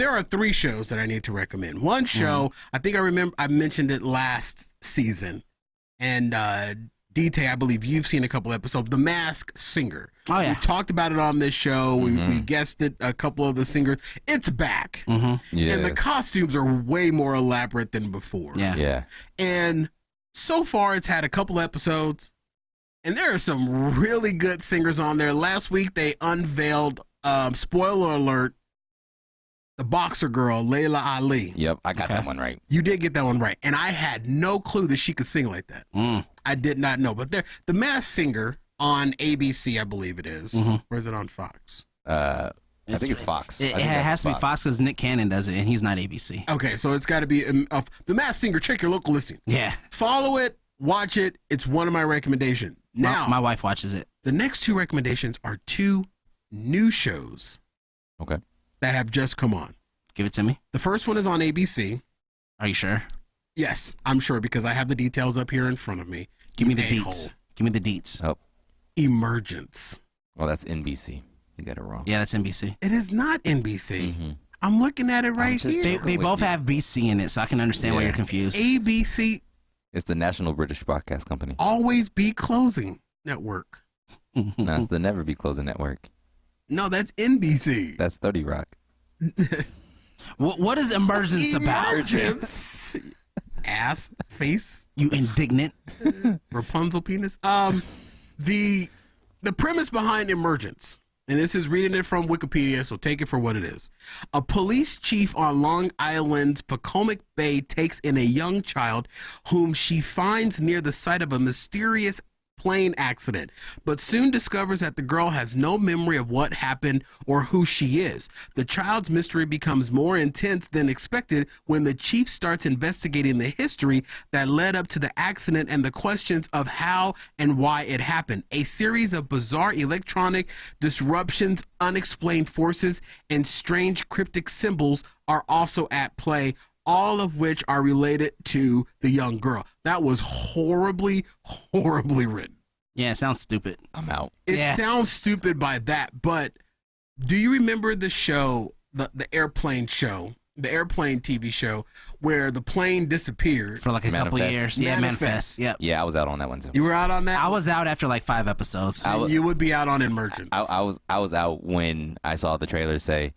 there are 3 shows that I need to recommend. One show, I think I mentioned it last season, and DT, I believe you've seen a couple episodes. The Masked Singer. Oh yeah, we talked about it on this show. We guested a couple of the singers. It's back, Yes. and the costumes are way more elaborate than before. Yeah. And so far, it's had a couple episodes, and there are some really good singers on there. Last week, they unveiled, spoiler alert, the boxer girl, Layla Ali. Yep, I got that one right. You did get that one right. And I had no clue that she could sing like that. I did not know. But the Masked Singer on ABC, I believe it is. Or is it on Fox? I think it's Fox. It has to be Fox because Nick Cannon does it, and he's not ABC. Okay, so it's got to be The Masked Singer. Check your local listing. Yeah. Follow it. Watch it. It's one of my recommendations. Now, my wife watches it. The next 2 recommendations are 2 new shows. Okay. That have just come on. Give it to me. The first one is on ABC. Are you sure? Yes, I'm sure because I have the details up here in front of me. Give me the deets. Give me the deets. Oh. Emergence. Oh, that's NBC. You got it wrong. Yeah, that's NBC. It is not NBC. I'm looking at it right here. They both have BC in it, so I can understand why you're confused. ABC. It's the National British Broadcast Company. Always Be Closing Network. No, it's the Never Be Closing Network. No, that's NBC. That's 30 Rock. What is Emergence about? Emergence. Ass, face, you indignant Rapunzel penis. The premise behind Emergence, and this is reading it from Wikipedia, so take it for what it is. A police chief on Long Island's Pocomoke Bay takes in a young child whom she finds near the site of a mysterious plane accident, but soon discovers that the girl has no memory of what happened or who she is. The child's mystery becomes more intense than expected when the chief starts investigating the history that led up to the accident and the questions of how and why it happened. A series of bizarre electronic disruptions, unexplained forces, and strange cryptic symbols are also at play, all of which are related to the young girl. That was horribly, horribly written. Yeah, it sounds stupid. I'm out. It sounds stupid by that, but do you remember the show, the airplane show, the airplane TV show, where the plane disappeared? For like a couple years. Yeah, Manifest. Yep. Yeah, I was out on that one too. You were out on that? I was out after like 5 episodes. You would be out on Emergence. I was out when I saw the trailer say,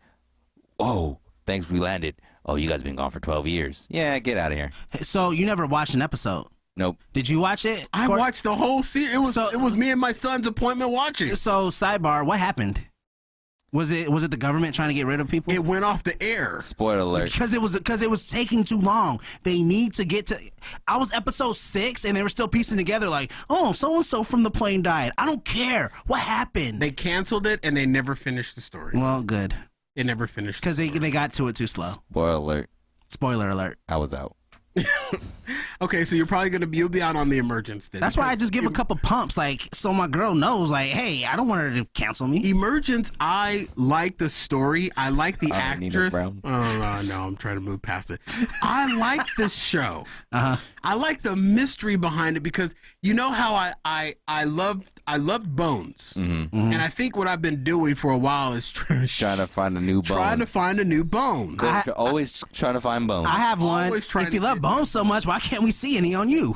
"Oh, thanks, we landed. Oh, you guys been gone for 12 years. Yeah, get out of here." So you never watched an episode? Nope. Did you watch it? I watched the whole series. It was me and my son's appointment watching. So sidebar, what happened? Was it the government trying to get rid of people? It went off the air. Spoiler alert. Because it was taking too long. They need to get to. I was episode 6 and they were still piecing together like, oh, so and so from the plane died. I don't care. What happened? They canceled it and they never finished the story. Well, good. It never finished because they got to it too slow. Spoiler alert. Spoiler alert. I was out. Okay, so you'll be out on the Emergence then. That's why I just give a couple pumps, like, so my girl knows, like, hey, I don't want her to cancel me. Emergence, I like the story. I like the actress. Brown. Oh no, I'm trying to move past it. I like this show. I like the mystery behind it because you know how I loved Bones, and I think what I've been doing for a while is trying to find a new Bones. Trying to find a new Bone. Always trying to find Bones. I have one. If you love Bones so much, why can't we see any on you?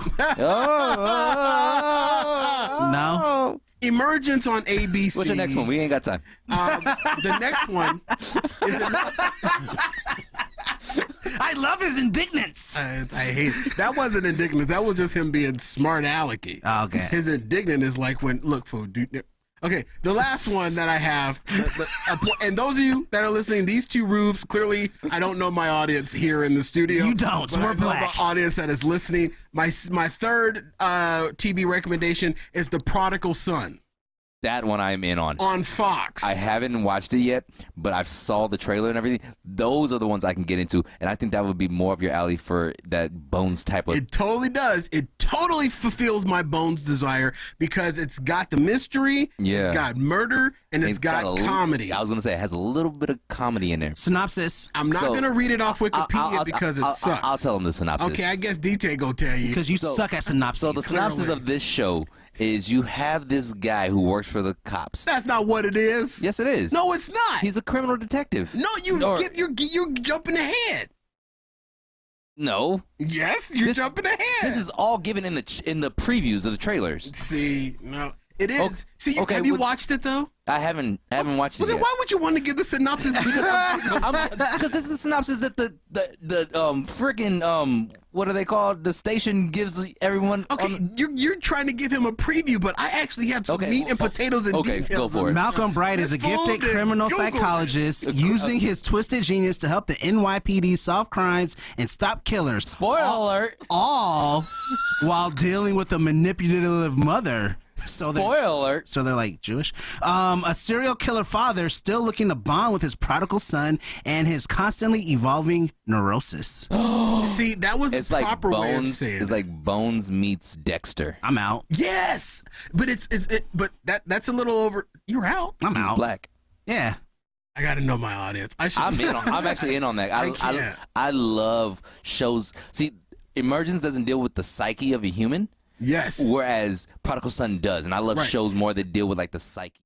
No. Emergence on ABC. What's the next one? We ain't got time. The next one is I love his indignance. I hate it. That wasn't indignant. That was just him being smart alecky. Okay. His indignant is like when, look, fool, dude. Okay, the last one that I have, and those of you that are listening, these 2 rubes, clearly I don't know my audience here in the studio. You don't, so we're black. The audience that is listening. My third TV recommendation is The Prodigal Son. That one I'm in on. On Fox. I haven't watched it yet, but I've saw the trailer and everything. Those are the ones I can get into, and I think that would be more of your alley for that Bones type of... It totally does. It totally fulfills my Bones desire because it's got the mystery, it's got murder, and it's got comedy. I was going to say, it has a little bit of comedy in there. Synopsis. I'm not going to read it off Wikipedia because it sucks. I'll tell them the synopsis. Okay, I guess DT go tell you. Because you suck at synopsis. So the synopsis of this show is you have this guy who works for the cops. That's not what it is. Yes, it is. No, it's not. He's a criminal detective. No, you're jumping ahead. No. Yes, you're jumping ahead. This is all given in the previews of the trailers. See, no, it is. Okay, See, okay, have you watched it though? I haven't watched it Well, then yet. why would you want to give the synopsis? Because this is the synopsis that the freaking what are they called? The station gives everyone. Okay, you're trying to give him a preview, but I actually have some meat and potatoes and details. Go for it. Malcolm Bright is a gifted criminal psychologist using his twisted genius to help the NYPD solve crimes and stop killers. Spoiler alert! All while dealing with a manipulative mother. Spoiler alert. So they're like Jewish. A serial killer father still looking to bond with his prodigal son and his constantly evolving neurosis. See, that was It's the like proper way of Bones. saying It's it. like Bones meets Dexter. I'm out. Yes, but but that's a little over. You're out. I'm He's out. black. Yeah. I got to know my audience. I'm actually in on that. I love shows. See, Emergence doesn't deal with the psyche of a human. Yes. Whereas Prodigal Son does, and I love shows more that deal with like the psyche.